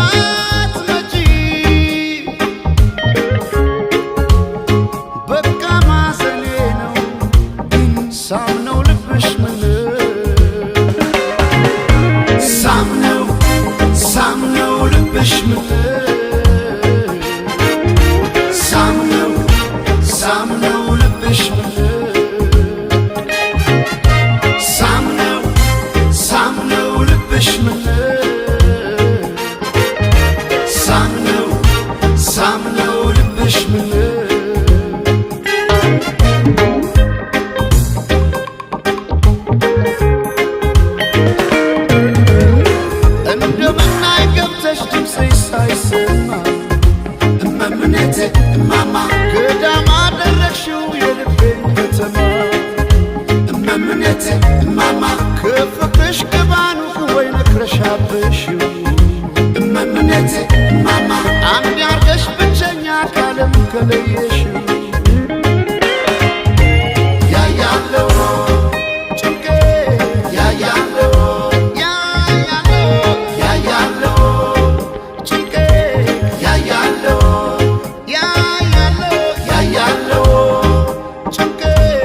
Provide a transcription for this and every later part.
ማትመጪ በቃ ማዘኔ ነው ግን ሳምነው ልብሽ ምን ሳምነው ልብሽ ምን ሳምነው ልብሽ ምን ሳምነው ልብሽ ምን ሳምነው ልብሽ ምን እንደምናይ ገብተሽ ድምፅሽ ሳይሰማ እመምኔቴ እማማ ገዳም አደረግሽው የልቤን ከተማ እመምኔቴ እማማ ከፍቅርሽ ገባኑ ወይ ነክረሻብሽው እመምኔቴ እማማ አንድ ያርገሽ ብቸኛ ካለም ከለየሽው ያያለው ጭንቄ ያያለው ጭንቄ ያያለው ጭንቄ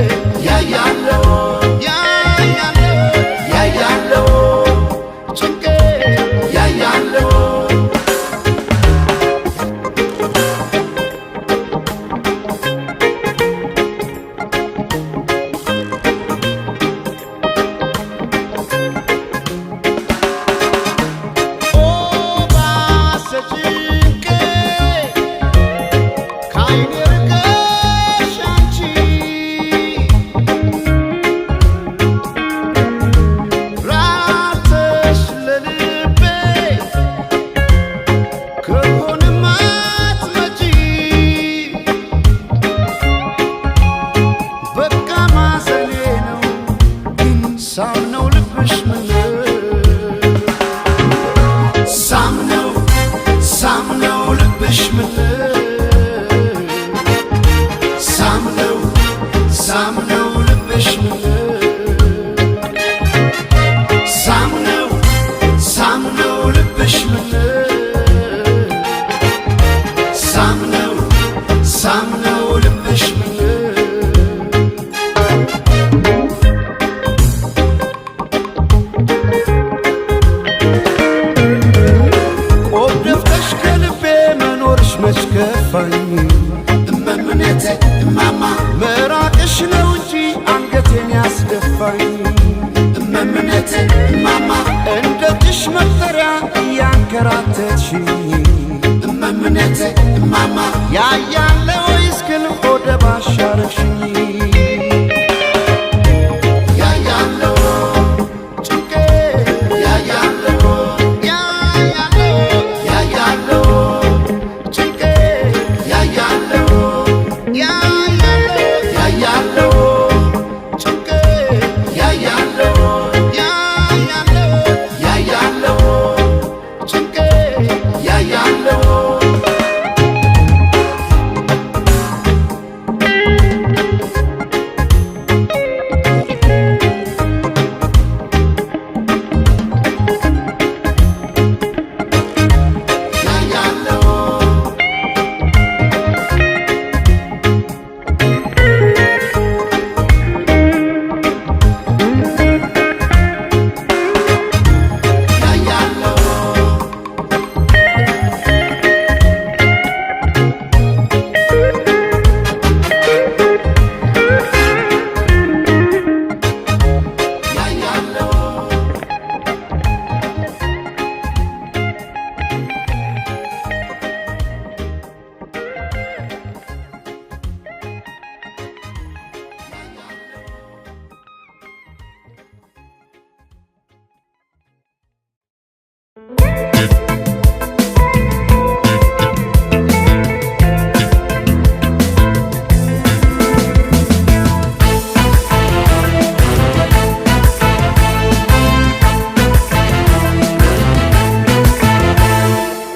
ያያለው ጭንቄ ያያለው ሳምነው ልብሽ ምን ሳምነው ልብሽ ምን ሳምነው ልብሽ ምን ሳምነው ልብሽ ምን ሳምነው ልብሽ ምን መች ከፋኝ እመምኔቴ እማማ መራቅሽ ነው እንጂ አንገቴን ያስደፋኝ እመምኔቴ እማማ እንደ ጥሽ መጠሪያ እያንከራተትሽኝ እመምኔቴ እማማ ያያለ ወይስ ግን ሆደ ባሻረሽኝ ያያለው ጭንቄ ያያለው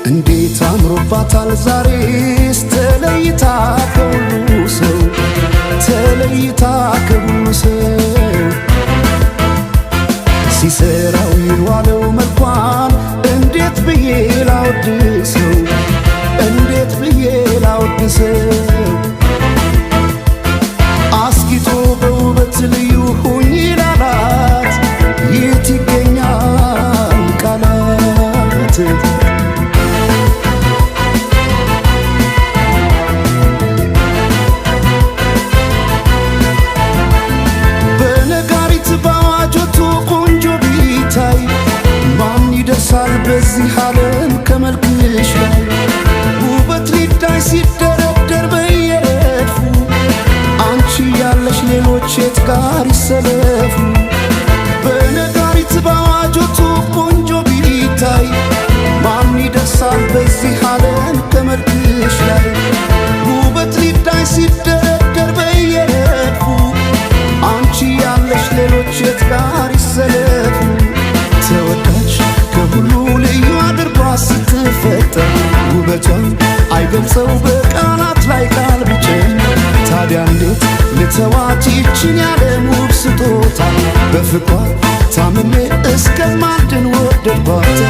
እንዴት አምሮባታል ዛሬስ ተለይታ ከሁሉ ሰው ተለይታ ከሁሉ ሰው ሲሰራው የዋለው መልኳን እንዴት እንዴት ብዬ ላወድሰው እንዴት ብዬ ላወድሰው አስጊጦ በውበት ልዩ ሁኝ ላላት የት ይገኛል ቃላት በነጋሪት ባዋጆቱ ቆንጆ ቢታይ ማን ይደርሳል በዚህ ዓለም ከመልክሽ ላይ ውበት ሊዳይ ሲደረደር በየረድፉ አንቺ ያለሽ ሌሎች የት ጋር ይሰለፉ በነጋሪት ባዋጆቱ ቆንጆ ቢታይ ማን ይደርሳል በዚህ ዓለም ከመልክሽ ላይ ውበት ሊዳይ ሲደረደር በየረድፉ አንቺ ያለሽ ሌሎች የት ጋር ይሰለፉ ተወዳጅ ከሁሉ ልዩ አድርጓ ስትፈጠር ውበቷን አይገልጸው በቃላት ላይ ቃል ቢጨምር ታዲያ እንዴት ልተዋት ይችን ያለም ውብ ስጦታ በፍቅሯ ታምሜ እስከማድን ወደድኳታ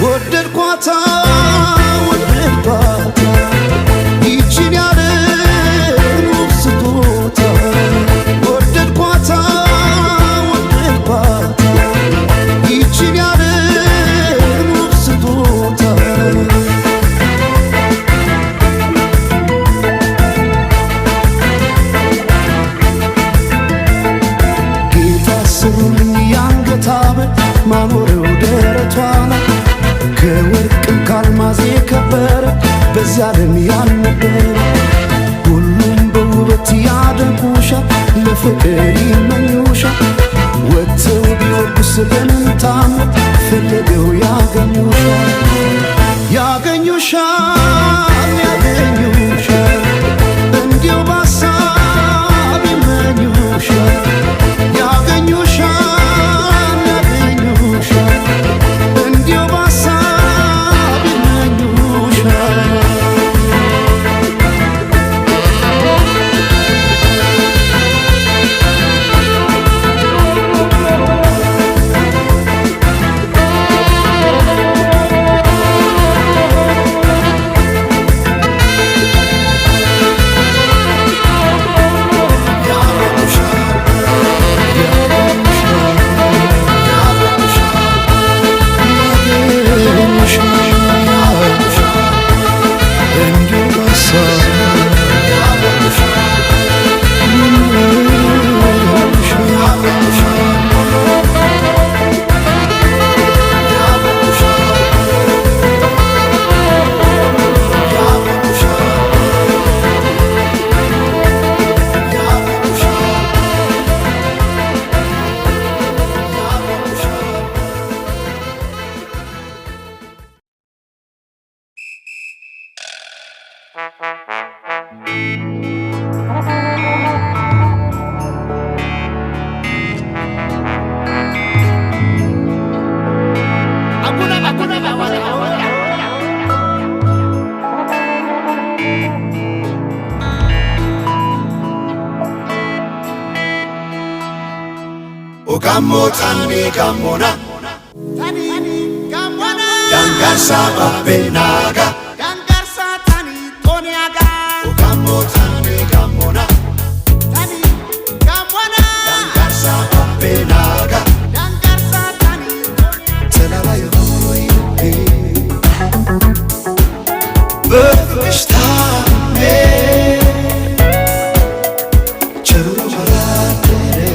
ወደድኳታ ወደድኳታ ይችን ያለም ውብ ስጦታ ወደድኳታ ወደድኳታ ይችን ያለም ውብ ስጦታ ማኖረው ደረቷ ላይ ከወርቅም ካልማዝ የከበረ በዚያ ዓለም ያልነበረ ሁሉም በውበት ያደንቁሻል ለፍቅር ይመኙሻል ወጥተው ቢወርዱ ስለምን ታምር ፈለገው ያገኙሻል ያገኙሻል ያገኙሻል እንዲሁ ባሳብ ይመኙሻል ያገኙሻል እንዲሁ ባሳብ ይመኙሻል Gammo tani gammona Dangarsa babbenaga Dangarsa tani toniaga Gammo tani gammona Gammona Dangarsa babbenaga Dangarsa tani Telalayo Böfüştame Çaruru maradere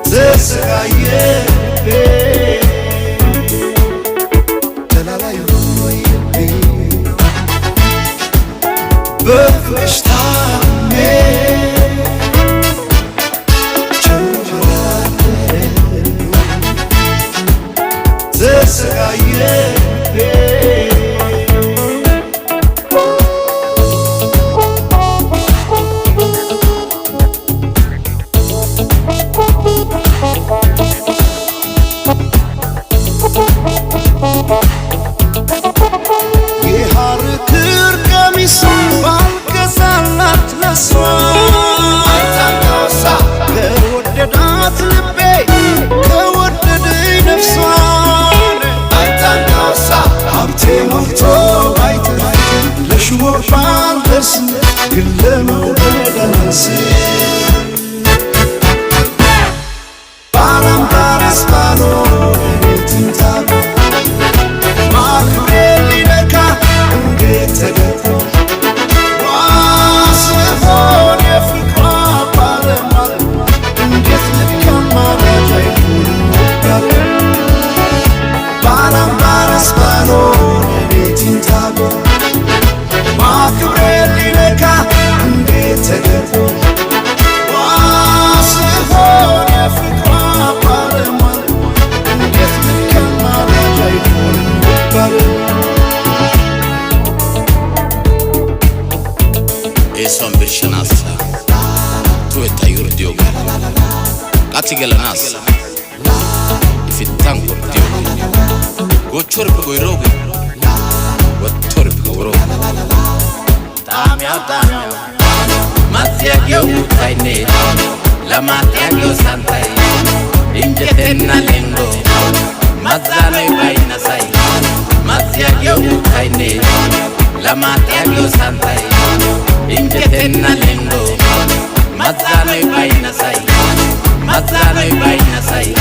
Zesgaye Telalayo Böfüştame Çaruru maradere Zesgaye ከወደዳት ልቤ ከወደደኝ ነፍሷ gelanas ifittan gordiyo gochor goyroge wattor goro tamya Masiagio mutaine Lamategio santai Injetenna lengo Mazano ibaina sai Masiagio mutaine Lamategio santai Injetenna lengo Mazano ibaina sai Mazano ibaina sai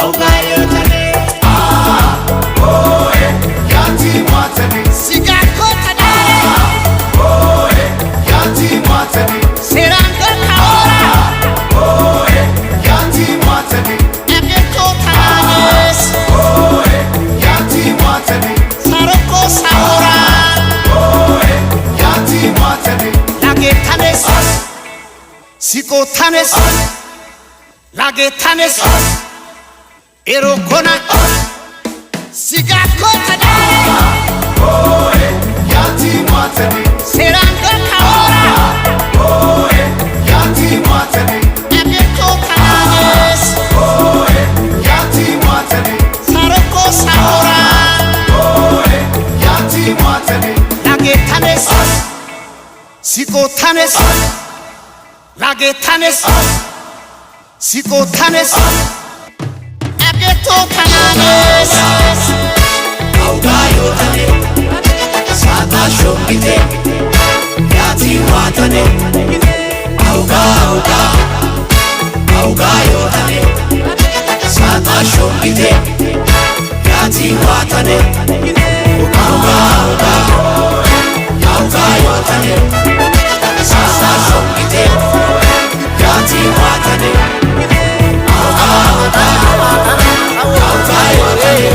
Augayo tane Oh, yati mwatani Sigako tane Yati mwatani Seranga kaora Oh, yati mwatani Emeto tanes Oh, yati mwatani Saroko saora Oh, yati mwatani Lage tanes Siko tanes Lage tanes Ero kona Sigako tane Oh, yati mwatani Seranga kaora Oh, yati mwatani Emeto tanes Oh, yati mwatani Saroko saora Oh, yati mwatani Lage tanes Siko tanes Lage tanes Siko tanes Emeto tanes Augayo tane Sata shongite Yati watane Augayo tane Sata shongite Yati watane Augayo tane Sata shongite Yati watane Augayo tane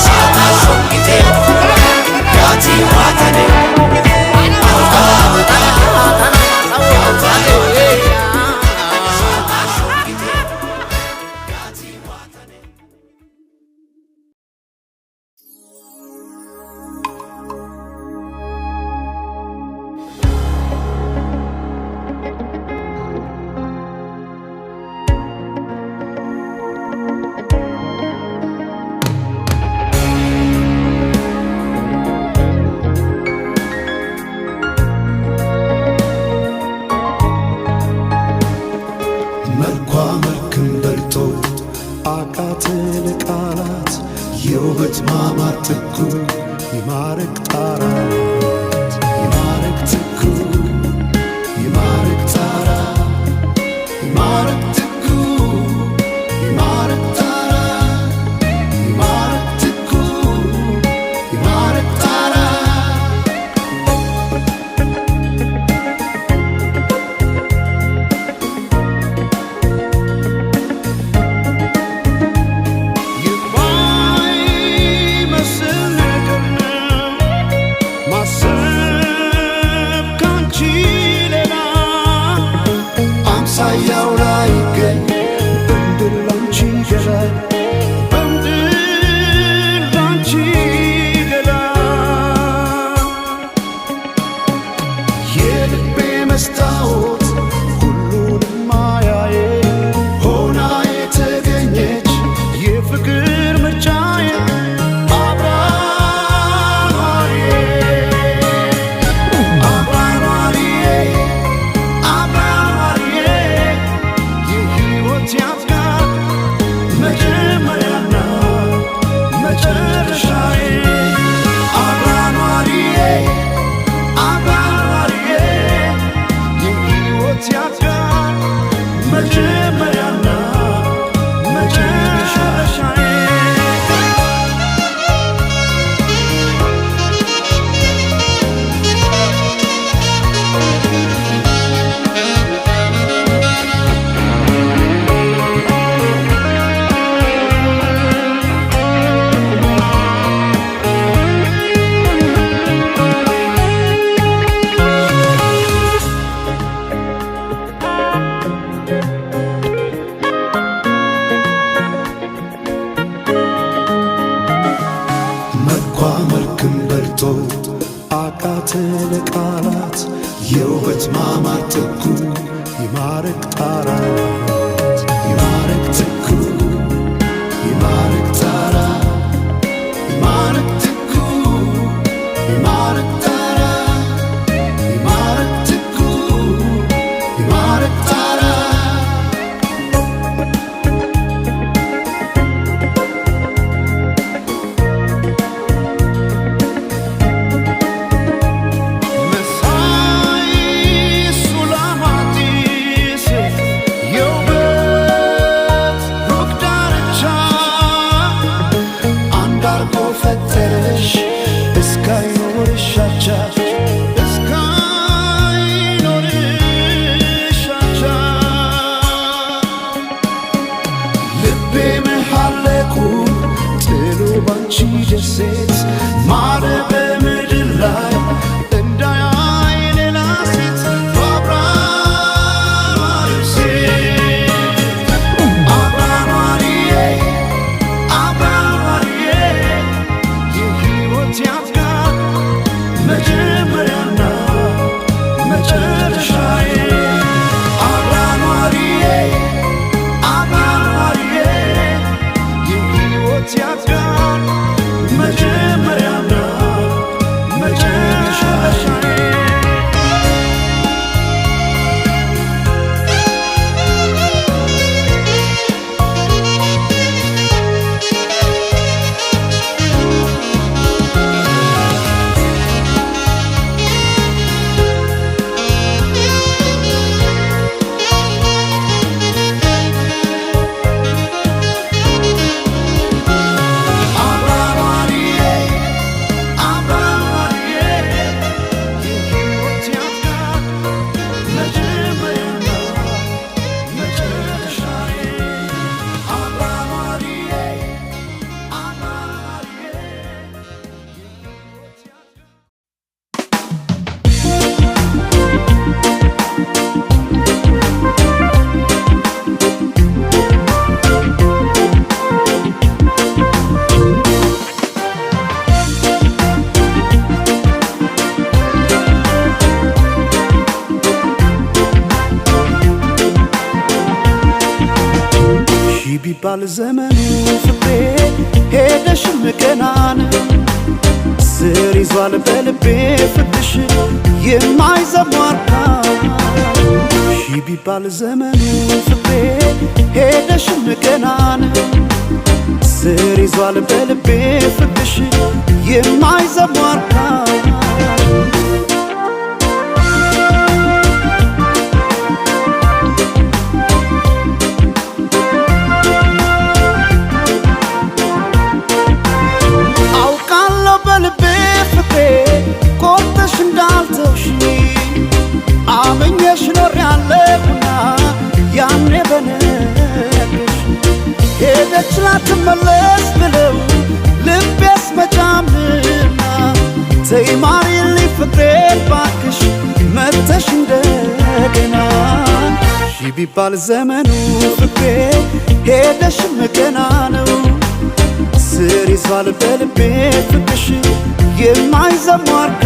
Sata shongite Yati watane መልኳ መልክም በልጦ አቃተን ቃላት የውበት ማማር ትኩ ይማርክ ጣራት ይማርክ ትኩ ይማርክ ጣራ ይማርክ ትኩ ይማርክ ጣራ ይማርክ ትኩ ይማርክ ጣራ ሳያው ላይ ይገኝ በምድር ላንቺ ገላ በምድር ላንቺ ገላ የልቤ መስታወት ሁሉንም ማያዬ ሆና የተገኘች የፍቅር ምርጫዬ መልክም በልጦ አቃተን ቃላት የውበት ማማር ጥጉ ይማርክ ጣራት የፈጠረሽ እስካይኖርሽ አቻ እስካይኖርሽ አቻ ልቤ መሐለቁን ጥሎ ባንቺ ደሴት ማረ በምድር ላይ እንዳያይ ሌላ ሴት ቢባል ዘመኑ ፍቅሬ ሄደሽም ገናን ስር ይዟል በልቤ ፍቅርሽ የማይዘሟርካ ቢባል ዘመኑ ፍቅሬ ሄደሽም ገናን ስር ይዟል በልቤ ፍቅርሽ የማይዘሟርካ ቆርጠሽ እንዳልተውሽ አመኘሽ ኖሬያለሁና ያኔ በነገርሽ ሄደች ላትመለስ ብለው ልቤስ መጫምና ተይ ማሪልኝ ፍቅሬ ባክሽ መተሽ እንደገና ቢባል ዘመኑ ፍቅሬ ሄደሽም ገና ነው ስር ይዟል በልቤ ፍቅርሽ የማይዘሟርካ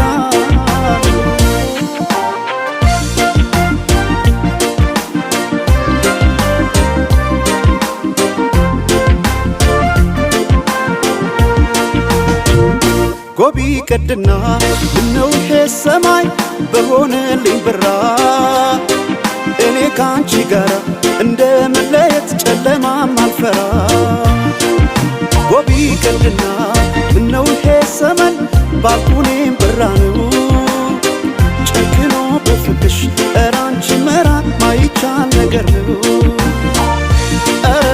ጎቢ ቀድና ምነው ይሄ ሰማይ በሆነልኝ ብራ እኔ ካንቺ ጋር እንደ መለየት ጨለማም አልፈራ ጎቢ ቀድና ምነው ይሄ ሰማይ ባልኩኔም ብራ ነው ጨክኖ በፍቅሽ ኧረ አንቺ መራቅ ማይቻል ነገር ነው ኧረ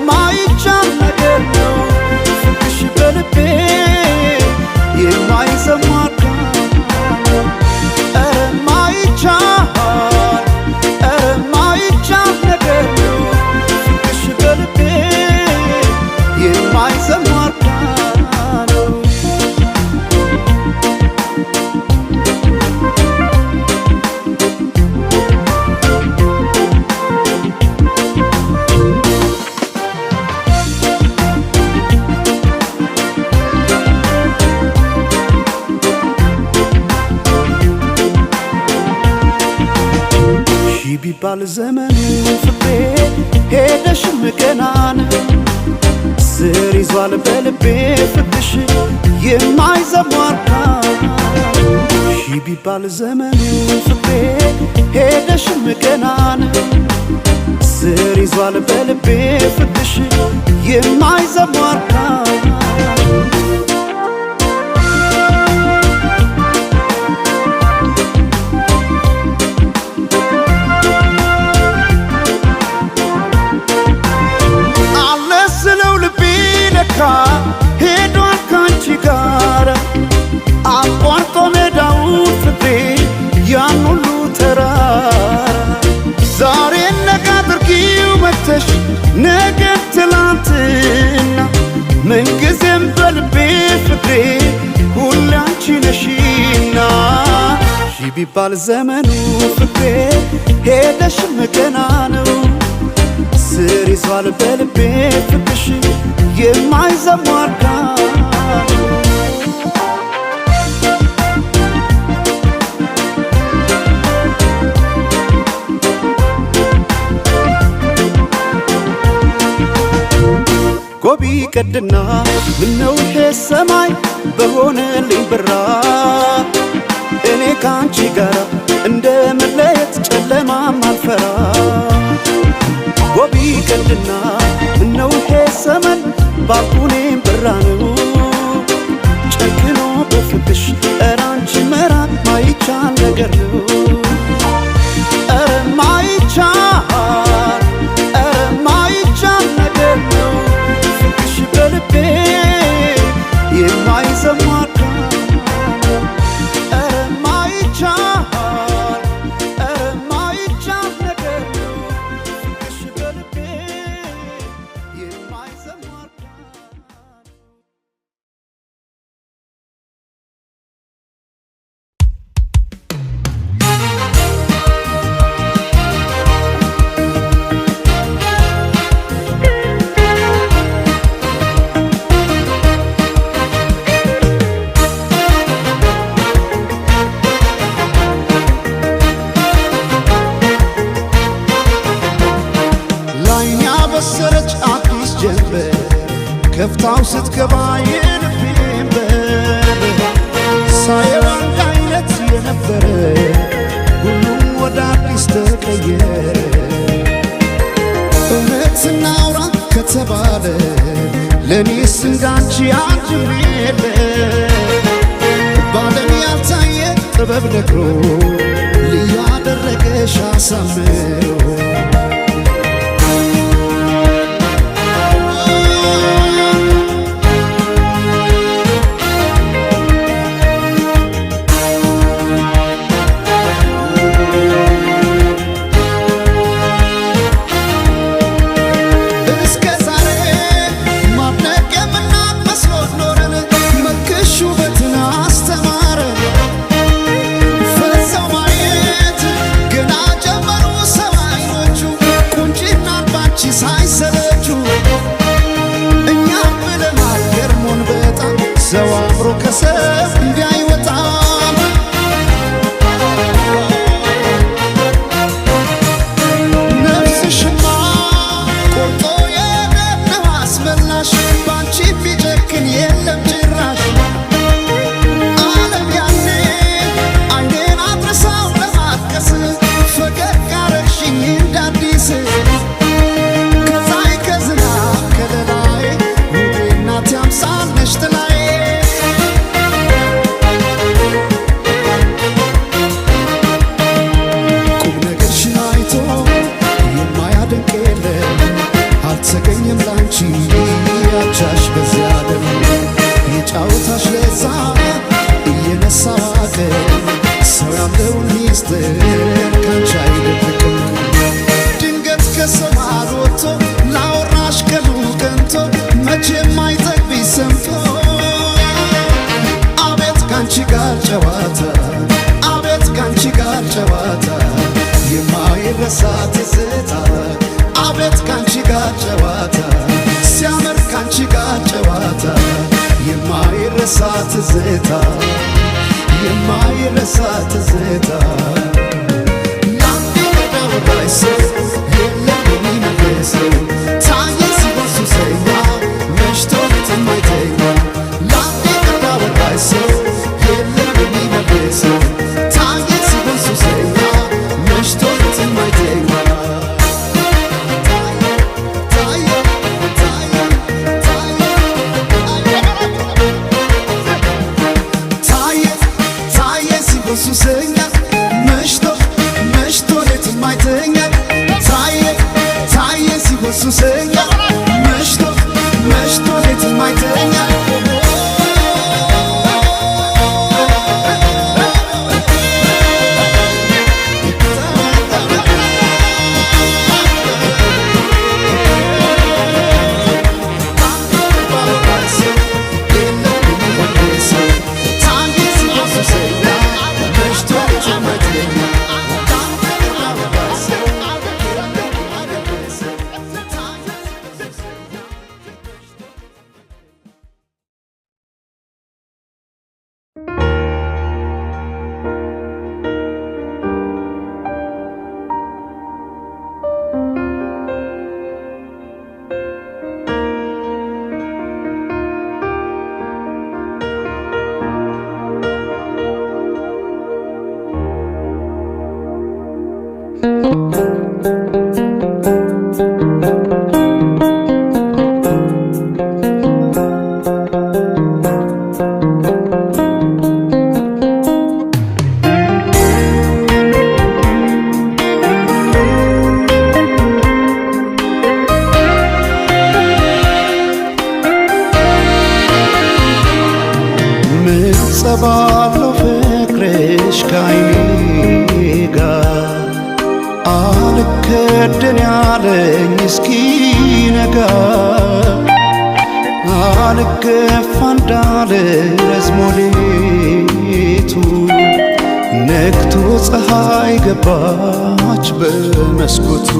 ማይቻል ነገር ነው ፍቅሽ በልቤ የማይዘሟርካ ኧረ ማይቻል ነገር ነው ፍቅሽ በልቤ የማይዘሟርካ ቢባል ዘመኑ ፍቅሬ ሄደሽም ገናን ስር ይዟል በልቤ ፍቅርሽ የማይዘሟርካ ቢባል ዘመኑ ፍቅሬ ሄደሽም ገናን ስር ይዟል በልቤ ፍቅርሽ የማይዘሟርካ ለካ ሄዷል ካንቺ ጋር አቋርጦ ሜዳውን ፍቅሬ ያን ሁሉ ተራራ ዛሬ ነገ አድርጊው መተሽ ነገ ትላንትና ምንጊዜም በልቤ ፍቅሬ ሁሌ አንቺ ነሽና ሺ ቢባል ዘመኑ ፍቅሬ ሄደሽም ገና ነው ስር ይዟል በልቤ ፍቅርሽ የማይዘሟር ጎቢ ቀድና ምነው ይሄ ሰማይ በሆነልኝ ብራ እኔ ካንቺ ጋር እንደ መለየት ጨለማም አልፈራ ጎቢ ቀድና ምነው ይሄ ሰማይ ባልኩኔም ብራ ነው ጨክኖ በፍቅሽ ኧረ አንቺ መራቅ ማይቻል ነገር ነው ኧረ ማይቻል ነገር ነው በልቤ የማይዘሟር ኧረ ማይቻል ነገር ነው ፍቅርሽ በልቤ የማይዘሟር በሰረች አዲስ ጀንበር ከፍታው ስትገባ የልቤን በር ሳየው አንድ አይነት የነበረ ሁሉም ወደ አዲስ ተቀየረ እውነት እናውራ ከተባለ ለእኔስ እንዳንቺ አንድም የለ ባለም ያልታየ ጥበብ ነግሮ ልዩ አደረገሽ አሳምሮ ሰው አምሮ ከሰፍ እንዲያይወጣም ነፍስሽማ ቆርጦ የነነው አስመላሽ ባንቺ ቢጨክን የለም ጭራሽ ዓለም ያኔ አይኔን አድረሳው ለማጥቀስ ፈገግ አረግሽኝ እንዳዲስ ከፀሐይ ከዝናብ ከለላይ ውቤ እናቴ አምሳል ነሽ ጥላዬ አልተገኘም ላንቺ ያቻሽ በዚያ ዓለም የጫወታሽ ለዛ እየነሳ ዋገር ሰው ያለውን ሚስጥር ካንቺ አይደብቅም ድንገት ከሰው መሃል ወጥቶ ላወራሽ ቀኑ ቀንቶ መቼም አይጠግብሽ ሰምቶ አቤት ካንቺ ጋር ጨዋታ አቤት ካንቺ ጋር ጨዋታ የማይረሳ ትዝታ አቤት ካንቺ ጋር ጨዋታ ሲያምር ካንቺ ጋር ጨዋታ የማይረሳ ትዝታ የማይረሳ ትዝታ ላንዴ ወዳወራይ ሰው የለም የሚመለሰው ታየ ሲሆን ሱሰኛ መሽቶ የማይተኛ ላንዴ ወዳወራይ ሰው የለም የሚመለሰው ታየ ሲሆን ሱሰኛ መሽቶ የማይተኛ ሱሰኛ መሽቶ ሌት የማይተኛ ታየ ሲሆን ሱሰኛ ሌት ማይተኛ ባለው ፍቅርሽ ካይኔ ጋር አልከደን ያለኝ እስኪነጋ አልገፋ እንዳለ ረዝሞ ሌቱ ነግቶ ፀሐይ ገባች በመስኮቱ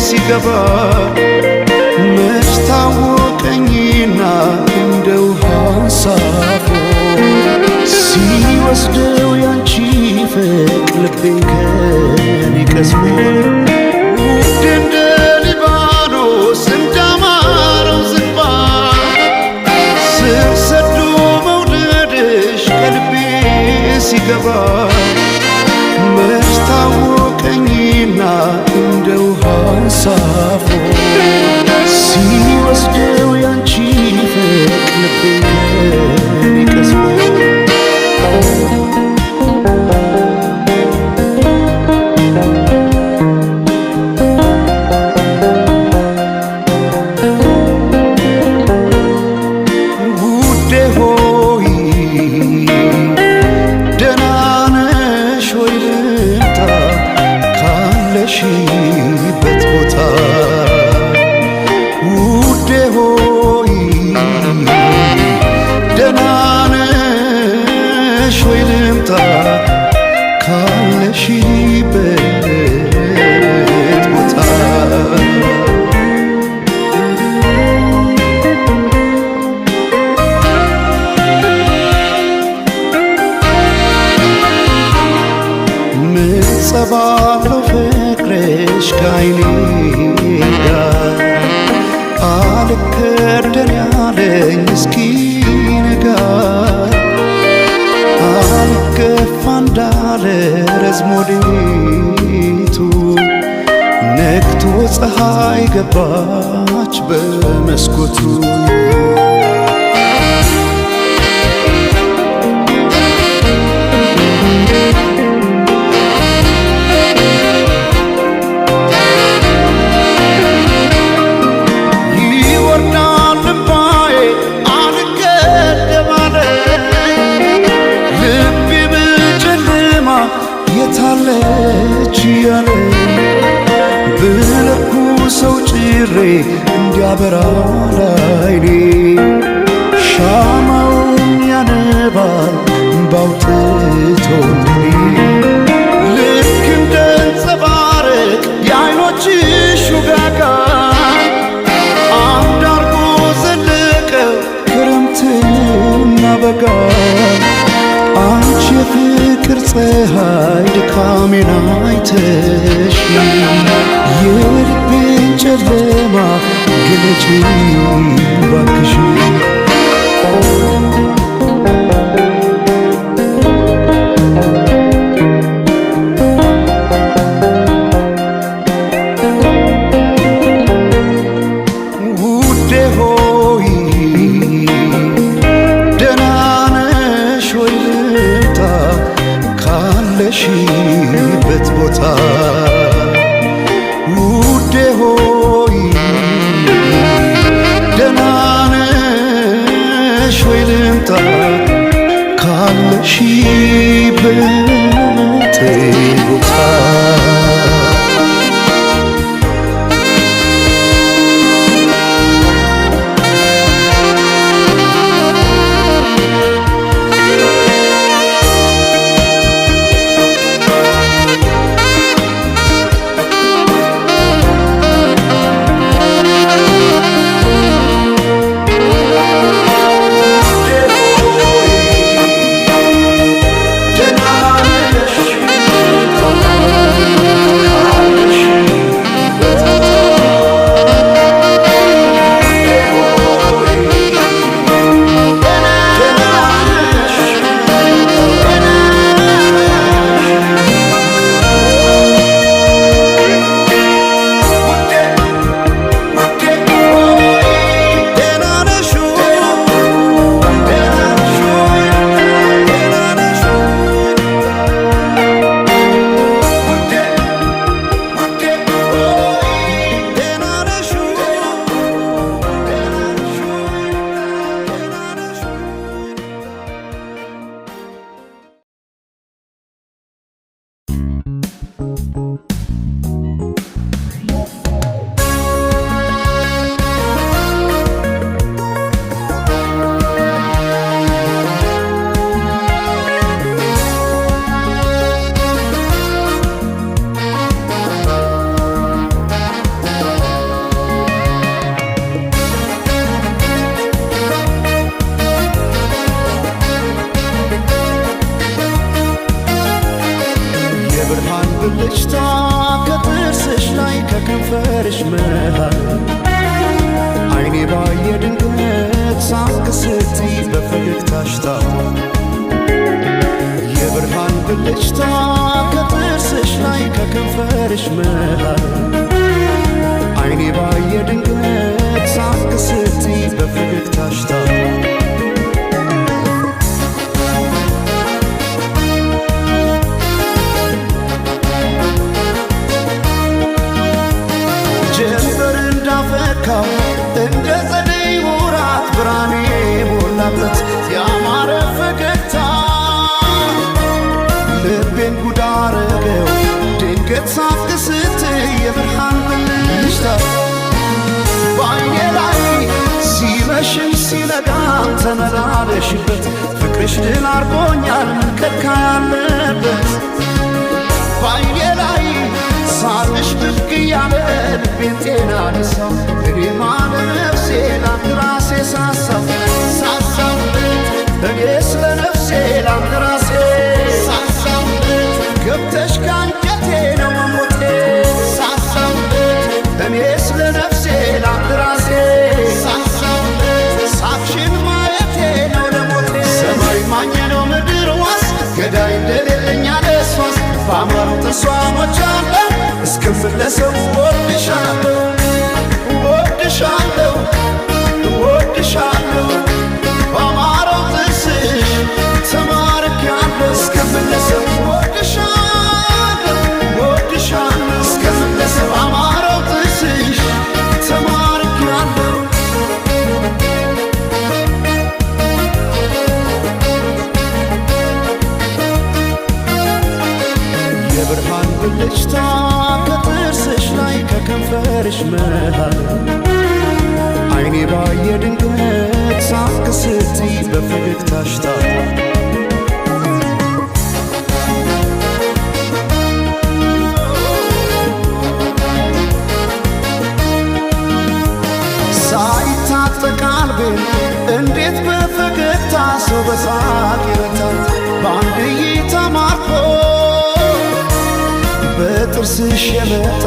ሲገባ መች ታወቀኝና እንደ ውሃ አንሳፎ ሲወስደው ያንቺ ፍቅር ልቤን ከኔ ቀስሞ ውድ እንደ ሊባኖስ እንዳማረው ዝግባ ስር ሰዶ መውደድሽ ከልቤ ሲገባ መች ታወቀኝና እንደ ውሃ አንሳፎ ሲወስደው ያንቺ ፍቅር ልቤን ከኔ ቀስሞ ውዴ ሆይ ደህና ነሽ ወይ ልምጣ ካለሽበት ቦታ ውዴ ሆይ ደህና ነሽ ወይ ልምጣ ካለሽበት ቦታ ምንጸባለው ፍቅርሽ ካይኔ ጋር አልከደን ያለኝ እስኪነጋ አልገፋ እንዳለ ረዝሞ ሌቱ ነግቶ ፀሐይ ገባች በመስኮቱ የታለች ያለ ብለኩ ሰው ጭሬ እንዲያበራ ላይኔ ሻማውን ያነባል ባውጥቶልኝ ልክ እንደ አንጸባረቅ የዓይኖችሽ ውጋጋን አንድ አርጎ ዘለቀው ክረምትና በጋ አንቺ የፍቅር ፀሐይ ድካሜን አይተሽ የልቤን ጨለማ ግለጪ ባክሽ የምትገኝበት ቦታ ውዴ ሆይ ደህና ነሽ ወይ ልምጣ ካለሽበት ቦታ ብልጭታ ከጥርስሽ ላይ ከከንፈርሽ መሃል አይኔ ባየ ድንገት ሳቅ ስትይ በፈገግታሽ ታሟል። የብርሃን ብልጭታ ከጥርስሽ ላይ ከከንፈርሽ መሃል አይኔ ባየ ድንገት ሳቅ ስትይ በፈገግታሽ ታሟል። እንደ ጸደይ ወራት ብርሃኔ ሞላበት ያማረ ፈገግታ ልቤን ጉድ አረገው ድንገት ሳቅ ስትይ የብርሃን ብልጭታ በዓይኔ ላይ ሲመሽም ሲነጋም ተመላለሽበት ፍቅርሽ ድል አርጎኛል ምን ከልካይ አለበት በዓይኔ ላይ ሳቅሽ ብቅ እያለ ልቤን ጤና ነሳው እኔማ ለነፍሴ ላንድ ራሴ ሳሳው እኔ ስለ ነፍሴ ላንድ ራሴ ሳሳው ገብተሽ ካንጀቴ ነው መሞቴ ሳሳው እኔ ስለ ነፍሴ ላንድ ራሴ ሳሳው ሳቅሽን ማየቴ ነው ለሞቴ ሰማይ ማኘ ነው ምድር ዋስ ገዳይ እንደሌለኝ አለ እሷስ በአማረው ተስዋሞች አለ እስክመለሰው ወድሻለሁ ወድሻለሁ ወድሻለሁ በአማረው ጥርስሽ ተማርኬያለሁ እስክመለሰው ወድሻለሁ ወድሻለሁ እስክመለሰው በአማረው ጥርስሽ ተማርኬያለሁ የብርሃን ብልጭታ ከጥርስሽ ላይ ከከንፈርሽ መሃል አይኔ ባየ ድንገት ሳቅ ስትይ በፈገግታሽ ታሟል። ሳይታጠቅ ቀልቤን እንዴት በፈገግታ ሰው በሳቅ ይረታል በአንድ እይታ ማርኮ በጥርስሽ የመጣ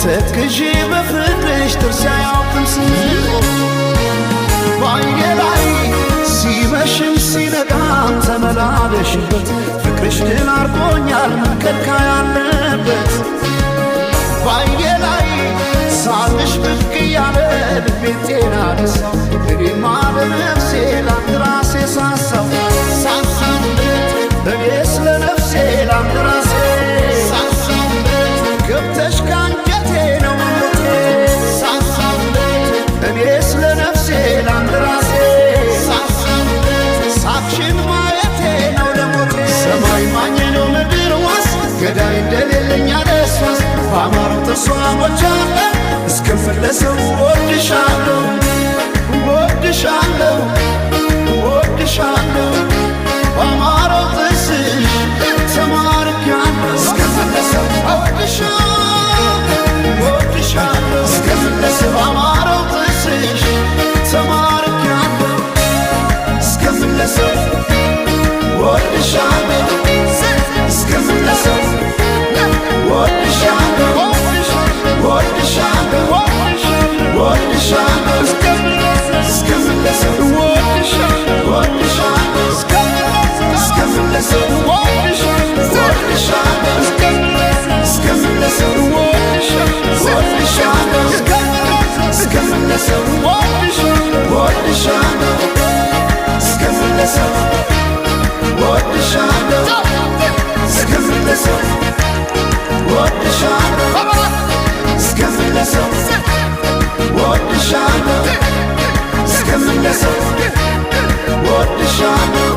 ተክዤ በፍቅርሽ ጥርስ አያውቅም ስንቆ በዓይኔ ላይ ሲመሽም ሲነጋም ተመላለሽበት ፍቅርሽ ድል አርጎኛል ምን ከልካይ አለበት በዓይኔ ላይ ሳቅሽ ብቅ እያለ ልቤን ጤና ነሳው እኔማ ለነፍሴ ላንድ ራሴ ሳሳው እኔ ስለ ነፍሴ ላንድ ራሴ ሳሳው በሷ ሞቻለሁ እስከምለሰው ወድሻለሁ ወድሻለሁ ወድሻለሁ በአማረው ጥርስሽ ተማርኪያለሁ እስከምለሰው ወድሻለሁ ወድሻለሁ እስከምለሰው በአማረው ጥርስሽ ተማርኪያለሁ እስከምለሰው ወድሻለሁ እስከምለሰው ወድሻለሁ ወድሻለሁ ወድሻለሁ እስከምለሰው ወድሻለሁ እስከምለሰው ወድሻለሁ እስከምለሰው ወድሻለሁ እስከምለሰው ወድሻለሁ እስከምለሰው ወድሻለሁ እስከምለሰው ወድሻለሁ እስከምለሰው ወድሻለሁ እስከምለሰው ወድሻለሁ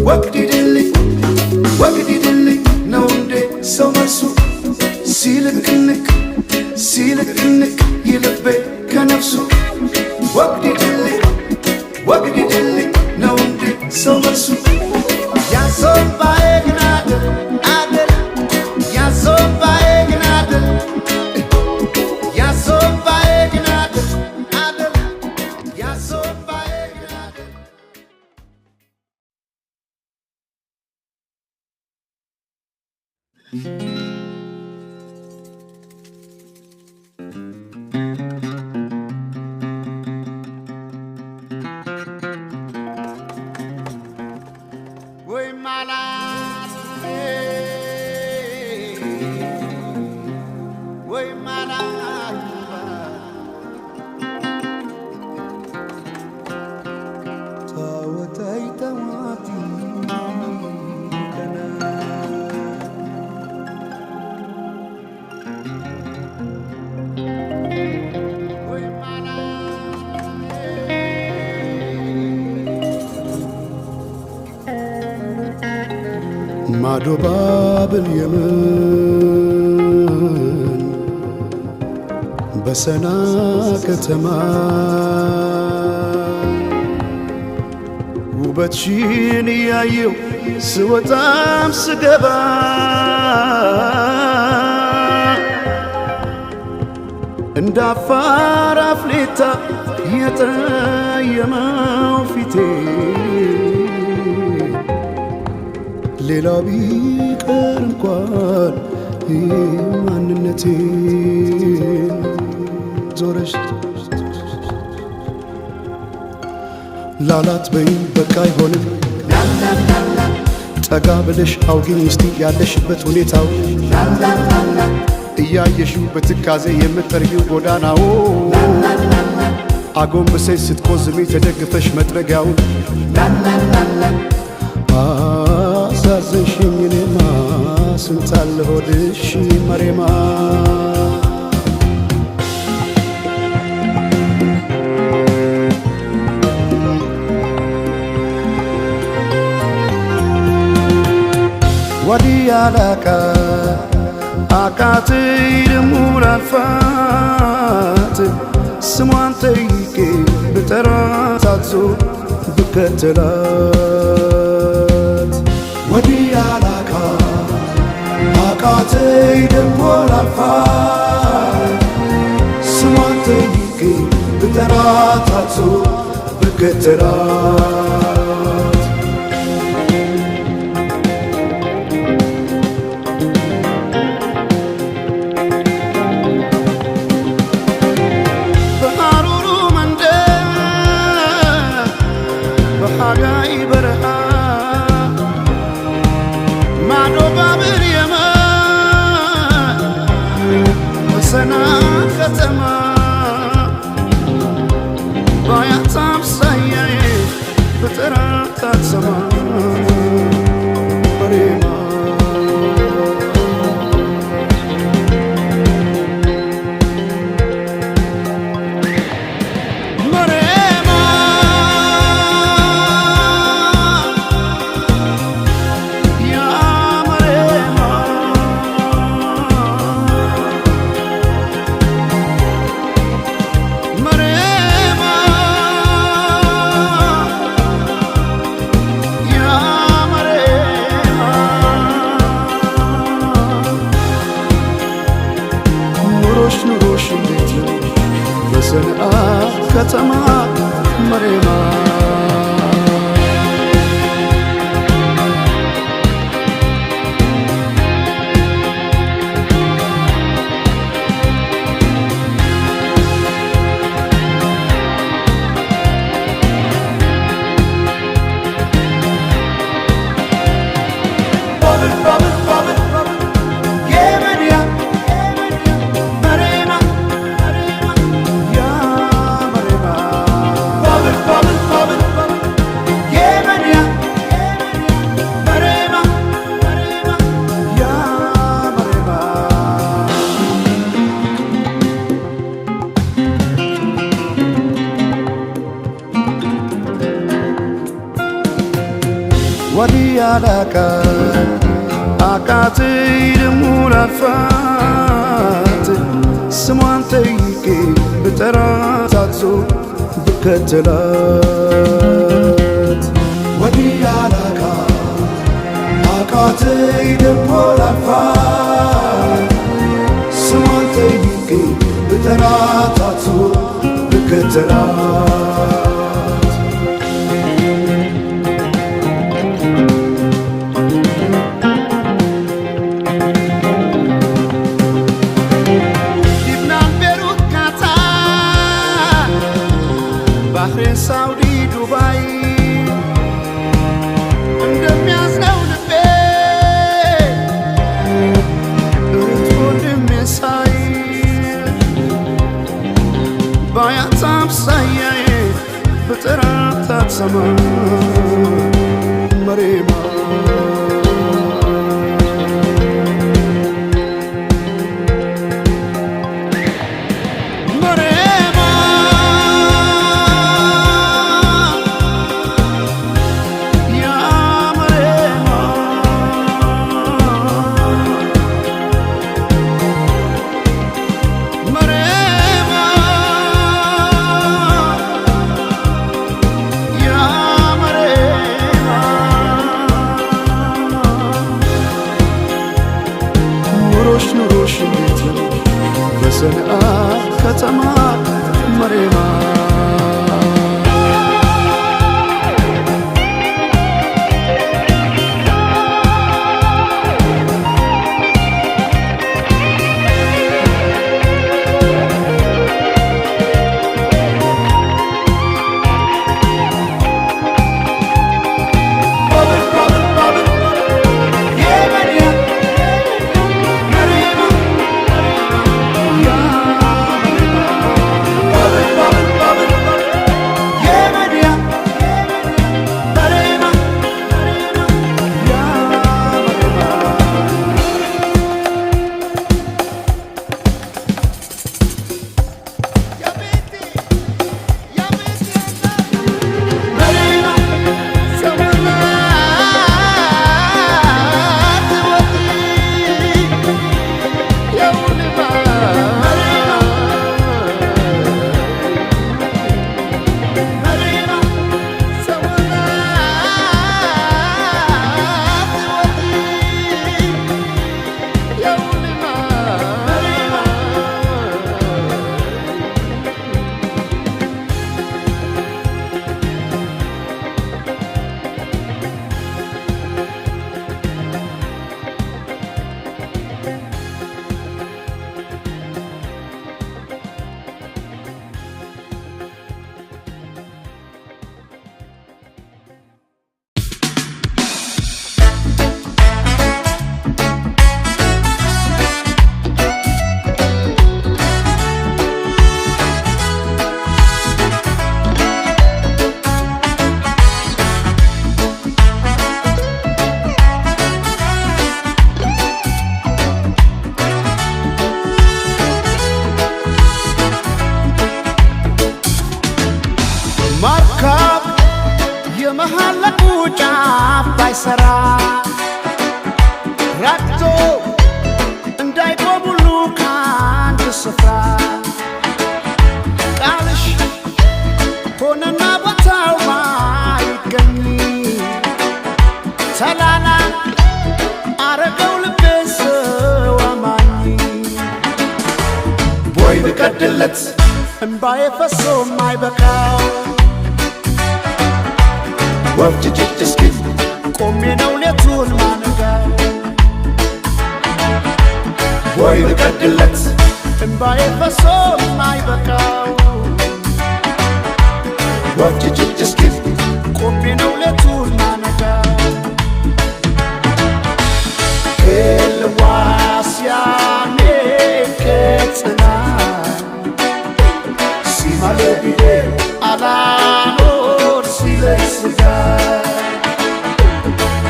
ወግዲድልኝ ወግዲድልኝ ነው እንዴ ሰው መልሱ ሲልክንክ ሲልክንክ ይልቤ ከነፍሱ ወግዲድልኝ ወግዲድልኝ ነው እንዴ ሰው መልሱ ያሶባዬ ግን አደል አደል ያሶባዬ ግን አደል ያሶባዬ ግን አደል አደል ያሶባዬ ግን አደል ወይ ማላት ወይ ማላት ታወታይ ተዋቲ ማዶ ባብል የመን በሰና ከተማ ውበትሽን እያየው ስወጣም ስገባ እንደ አፋር አፍሌታ የጠየመው ፊቴ ሌላው ቢቀር እንኳን ማንነቴን ዞረሽ ላላት በይኝ በቃ አይሆንም ጠጋ ብለሽ አውጊኝ እስቲ ያለሽበት ሁኔታው እያየሽው በትካዜ የምትጠርጊው ጎዳናው አጎንብሰሽ ስትቆዝሚ ተደግፈሽ መጥረጊያውን አሳዘንሽኝ እኔማ ስንታለ ሆድሽ መሬማ ወዲያ ላቃ አቃተኝ ደሞ ላልፋት ስሟን ጠይቄ ብጠራት አትዞር ብከተላት ወዲያ ላቃ አቃተኝ ደሞ ላልፋት ስሟን ጠይቄ ብጠራት አትዞር ብከተላት ከተማ ባያታም ሳያዬ በጠራት አትሰማ መሬማ መሬማ ያ መሬማ ኑሮሽ እንዴት ነው በሰንዓ ከተማ መሬማ Bubble, ወዲያላካ አቃተይ ደሞ ላልፋት ስሟን ጠይቄ ብጠራት አጥቶ ብከተላት ወዲያላካ አቃተይ ደሞ ላልፋት ስሟን ጠይቄ ብጠራት አጥቶ ብከተላት ሳውዲ ዱባይ እንደሚያዝነው ልቤ እርቶ እንደሚያሳይ ባያት አምሳያዬ ብጠራት አትሰማ መሬማ ኑሮሽ እንዴት ነው በሰንዓ ከተማ መሬማ የመሃለቁ ጫፍ ባይሰራ ረግቶ እንዳይቆም ሁሉ ከአንድ ስፍራ ቃልሽ ሆነና ቦታው ባይገኝ ሰላላ አረገው ልቤን ሰው አማኝ ቦይ ብቀድለት እንባዬ ፈሶ ማይበቃው ወፍጅጅት እስኪል ቆሜ ነው ሌቱን ማነጋው ወይ ብቀድለት እንባዬ ፈሶ ማይበቃው ወፍጅጅት እስኪል ቆሜ ነው ሌቱን ማነጋው ኤልዋስያኔ ከጽና ሲማለቢዴ አላኖር ሲለስጋ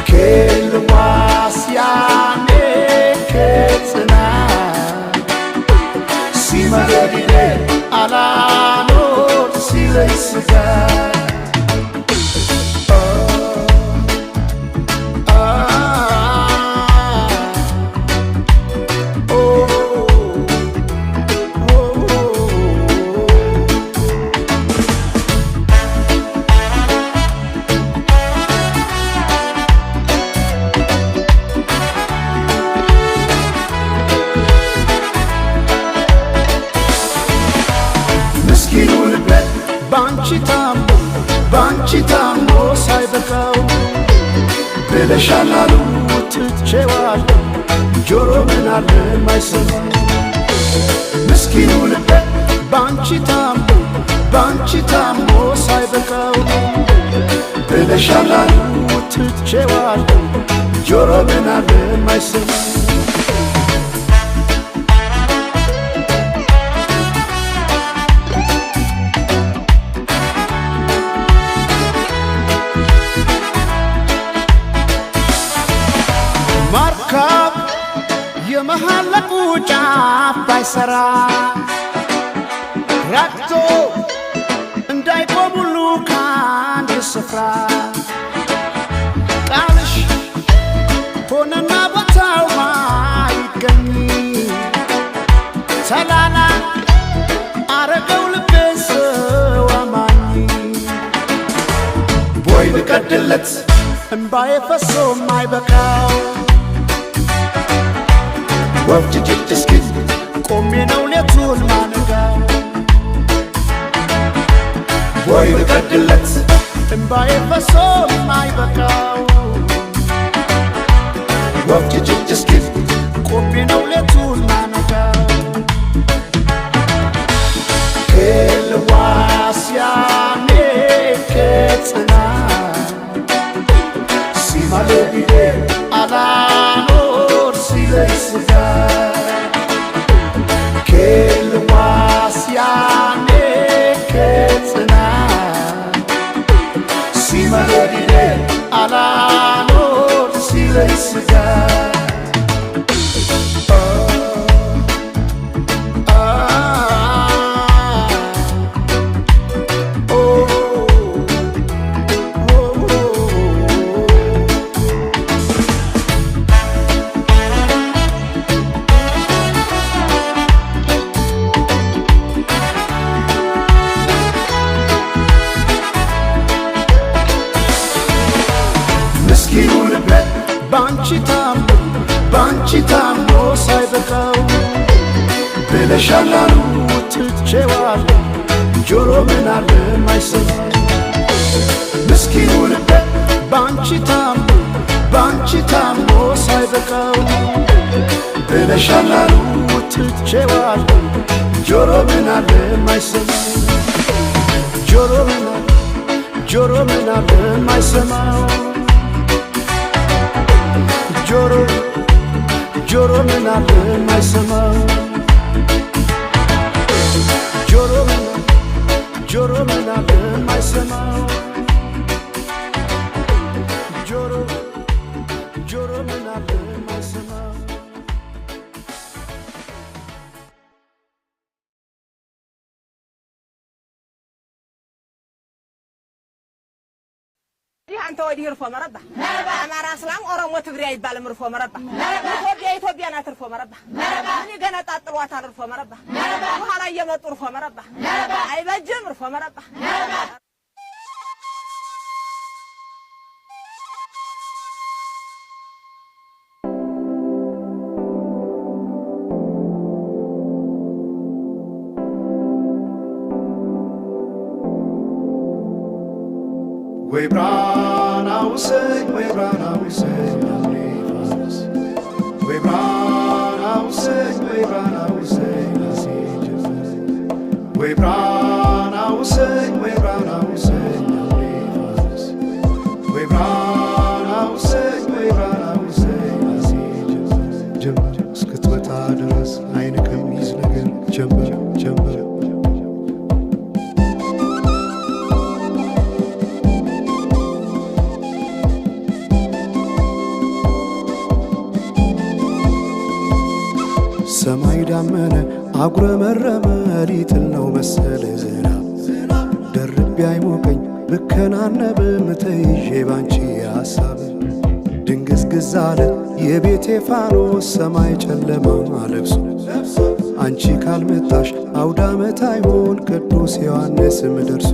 ኬልዋስያኔ ከጽና ሲማለቢዴ አላኖር ሲለስጋ ባንቺ ታሞ ሳይበቃው ብለሻላሉ ትቼዋለሁ ጆሮ ምን አለ ማይሰማ ምስኪኑ ልቤ ባንቺ ታሞ ሳይበቃው ብለሻላሉ ትቼዋለሁ ጆሮ ምን አለ ማይሰማ የመሃለቁ ጫፍ ባይሰራ ረግቶ እንዳይቆም ሁሉ ከአንድ ስፍራ ቃልሽ ሆነና ቦታው ማይገኝ ሰላላ አረገው ልቤን ሰው አማኝ ቦይ ልቀድለት እምባዬ ፈሶ ማይበቃው ወፍጅጅት እስኪ ቆሜ ነው ሌቱን ማነጋው ወይ ልቀድለት እምባዬ ፈሶ ማይበቃው ወፍጅጅት እስኪ ቆሜ ነው ሌቱን ማነጋው ኤልዋስያኔ ከጽና ሲማለቢሌ አላኖር ሲለይስጋ ኬልዋስያኔ ከጽና ሲመለዲሌ አላኖር ሲለይስጋ ባንቺ ታሞ ሳይበቃው ብለሻላሉ ትቼዋለሁ ጆሮ ምን አለ ማይሰማ ምስኪኑ ልቤ ባንቺ ታሞ ሳይበቃው ብለሻላሉ ትቼዋለሁ ጆሮ ምን አለ ማይሰማ ጆሮ ምን አለ ማይሰማው ጆሮ ምን አለ ማይሰማው ጆሮ ምን አለ ማይሰማው ጆሮ ምን አለ ማይሰማው አንተ ወዲህ ርፎ መረባ አማራ እስላም ኦሮሞ ትግሬ አይባልም ርፎ መረባ ኢትዮጵያ ናት ርፎ መረባ እኔ ገና ጣጥሏታል ርፎ መረባ በኋላ እየመጡ ርፎ መረባ አይበጅም ርፎ መረባ ወይ ብራናውሰኝ ወይ ብራናውሰኝ አሜፋስ ወይ ብራናውሰኝ ወይ ብራናውሰኝ አሲጅስ ወይ ብራናውሰኝ ወይ ብራናውሰኝ አሜፋስ ወይ ብራናውሰኝ ወይ ብራናውሰኝ አሲጅስ ጀምር እስክትመጣ ድረስ አይን ከሚይዝ ነገር ጀምር ሰማይ ዳመነ አጉረመረመ ሊጥል ነው መሰለ ዝናብ ደርቤ አይሞቀኝ ብከናነብ ምተይዤ ባንቺ ሐሳብ ድንግዝግዝ አለ የቤቴ ፋኖስ ሰማይ ጨለማ ለብሶ አንቺ ካልመጣሽ አውደ ዓመት አይሆን ቅዱስ ዮሐንስም ደርሶ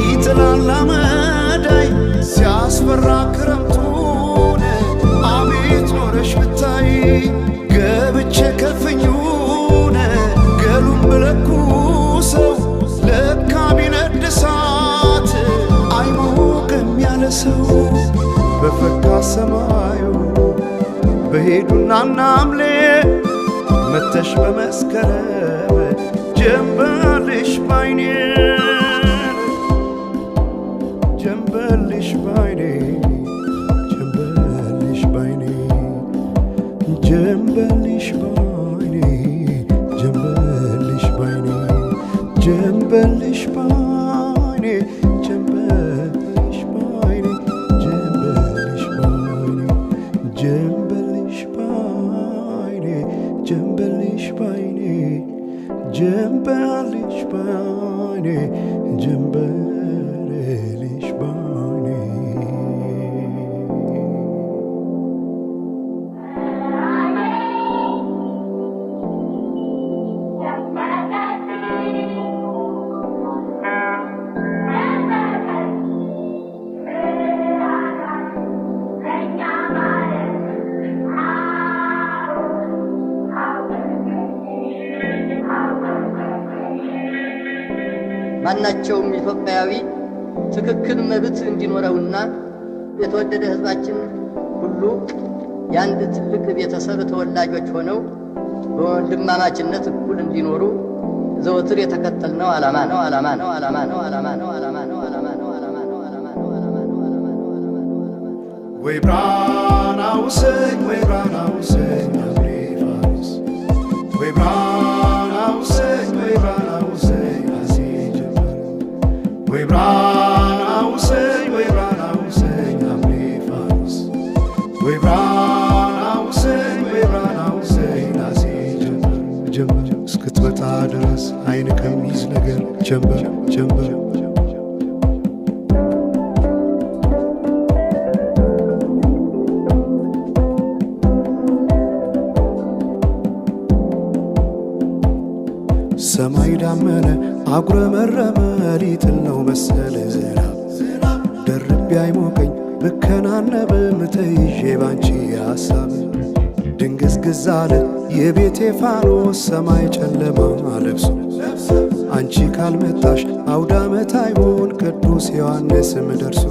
ይጥላል ሰው በፈካ ሰማዩ በሄዱና ናምሌ መተሽ በመስከረም ጀንበልሽ ባይኔ ጀንበልሽ ባይኔ ጀንበልሽ ባይኔ ጀንበልሽ ባይኔ ጀንበልሽ ባይኔ ጀንበልሽ ባይኔ ጀንበልሽ ባይኔ ጀንበልሽ ባይኔ ጀንበልሽ ባይኔ ጀንበልሽ ባይኔ ጀንበልሽ ባይኔ ጀንበልሽ ባይኔ ማናቸውም ኢትዮጵያዊ ትክክል መብት እንዲኖረውና የተወደደ ሕዝባችን ሁሉ የአንድ ትልቅ ቤተሰብ ተወላጆች ሆነው በወንድማማችነት እኩል እንዲኖሩ ዘወትር የተከተልነው ዓላማ ነው። ወይ ብራና ውሰኝ ወይ ብራና ውሰኝ አብሬ ፋሪስ ወይ ብራና ውሰኝ ወይ ብራና ውሰኝ አሴ ጀመር ወይ ብራና ውሰኝ ወይ ብራና ውሰኝ አብሬ ፋሪስ ወይ ብራና ውሰኝ ወይ ብራና ውሰኝ አሴ ጀመር እስክትመጣ ድረስ አይን ከሚይዝ ነገር ጀንበር ሰማይ ዳመነ አጉረመረመ ሊጥል ነው መሰለ ዝናብ ደርቤ አይሞቀኝ ብከናነብም ተይዤ ባንቺ ሐሳብ ድንግዝግዝ አለ የቤቴ ፋኖስ ሰማይ ጨለማ ለብሶ አንቺ ካልመጣሽ አውደ ዓመት አይሆን ቅዱስ ዮሐንስም ደርሶ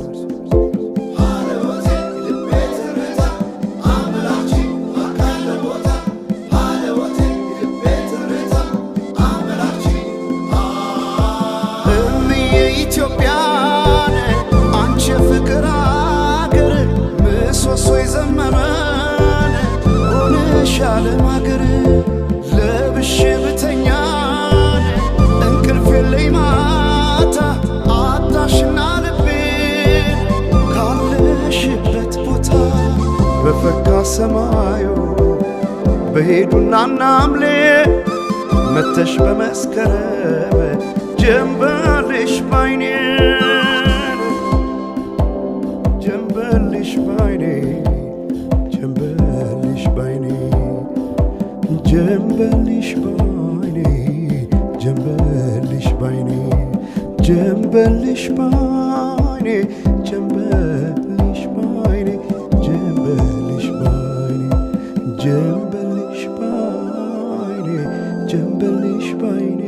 ኢትዮጵያን አንቺ ፍቅር አገር ምሰሶ የዘመመን ሆነሻል ማገር ለብሼ ብተኛን እንቅልፍ የለኝ ማታ አጣሽና ልቤን ካለሽበት ቦታ በፈካ ሰማዩ በሄዱና ናምሌ መተሽ በመስከረም ጀንበልሽ ባይኔ ጀንበልሽ ባይኔ ጀንበልሽ ባይኔ ጀንበልሽ ባይኔ ጀንበልሽ ባይኔ ጀንበልሽ ባይኔ ጀንበልሽ ባይኔ ጀንበልሽ ባይኔ ጀንበልሽ ባይኔ ጀንበልሽ ባይኔ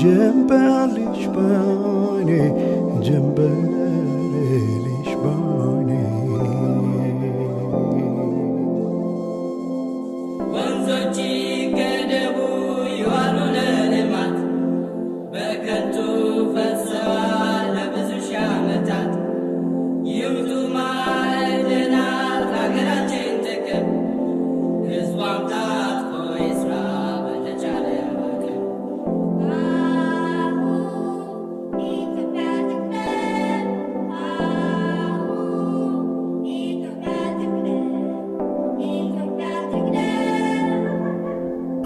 ጀንበልሽ ባይኔ ጀንበልሽ ባይኔ ወንዞች ገደቡ ይዋሉ ለልማት በከንቱ ፈሰዋል ለብዙ ሺህ ዓመታት ይምጡ ማዕድናት ሀገራችን ጥቅም ሕዝቧም ታጥቆ ይስራ በተቻለ አቅም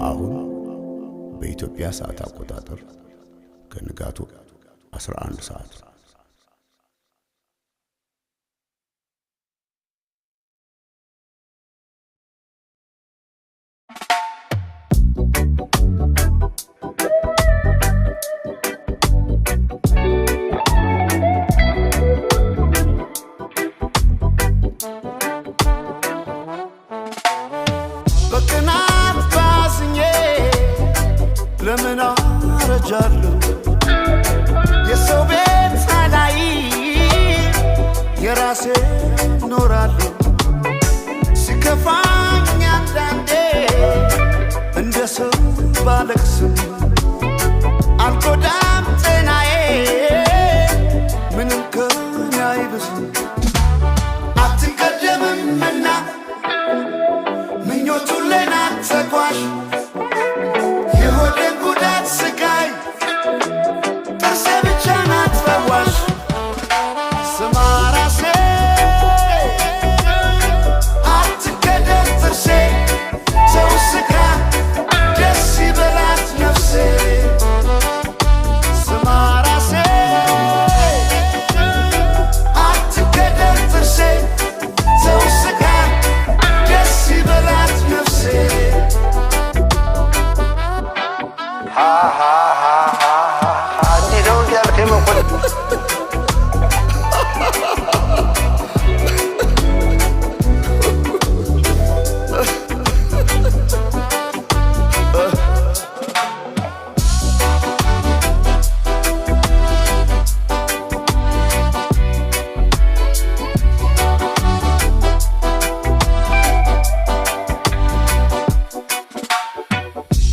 አሁን በኢትዮጵያ ሰዓት አቆጣጠር ከንጋቱ 11 ሰዓት በቅናት ባዝኜ ለምን አረጃለሁ የሰው ቤት ለራሴ ኖራለሁ ሲከፋኝ አንዳንዴ እንደ ሰው ባለቅስም አልጎዳም ጤናዬ ምንም ከኔ አይብስም አትቀደምምና ምኞቱን ለናት ተጓዥ የሆዴን ጉዳት ስቃይ ጥርሴ ብቻ ናት ፈዋሽ ስማ ራሴ አትገደል ጥርሴ ሰው ስካ ደስ ይበላት ነፍሴ ስማ ራሴ አትገደል ጥርሴ ሰው ስካ ደስ ይበላት ነፍሴ እንዲህ ነው እያልክ የመቆል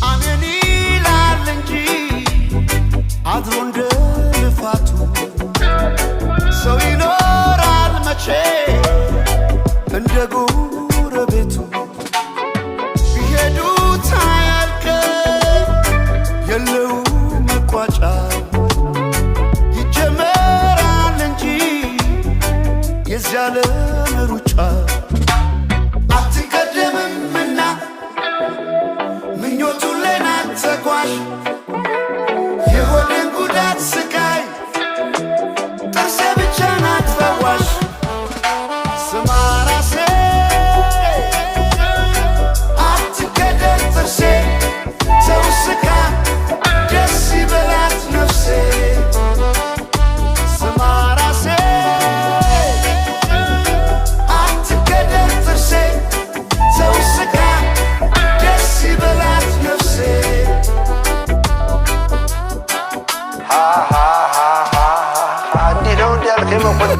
አሜን ይላል እንጂ አድሮ እንደ ልፋቱ ሰው ይኖራል መቼ እንደ ጎረቤቱ ቢሄዱት አያልቅም የለው መቋጫ ይጀመራል እንጂ የዚህ ዓለም ሩጫ አትቀደምምና ምኞቱን ለናት ተጓዥ የሆዴን ጉዳት ስቃይ ጥርሴ ብቻ ናት ፈዋሽ ስማ ራሴ አትገደል ጥርሴ ሰው ስካ ደስ ይበላት ነፍሴ ስማ ራሴ አትገደል ጥርሴ ሰው ስካ ደስ ይበላት ነፍሴ እንዲህ ነው እያልክ የመቆል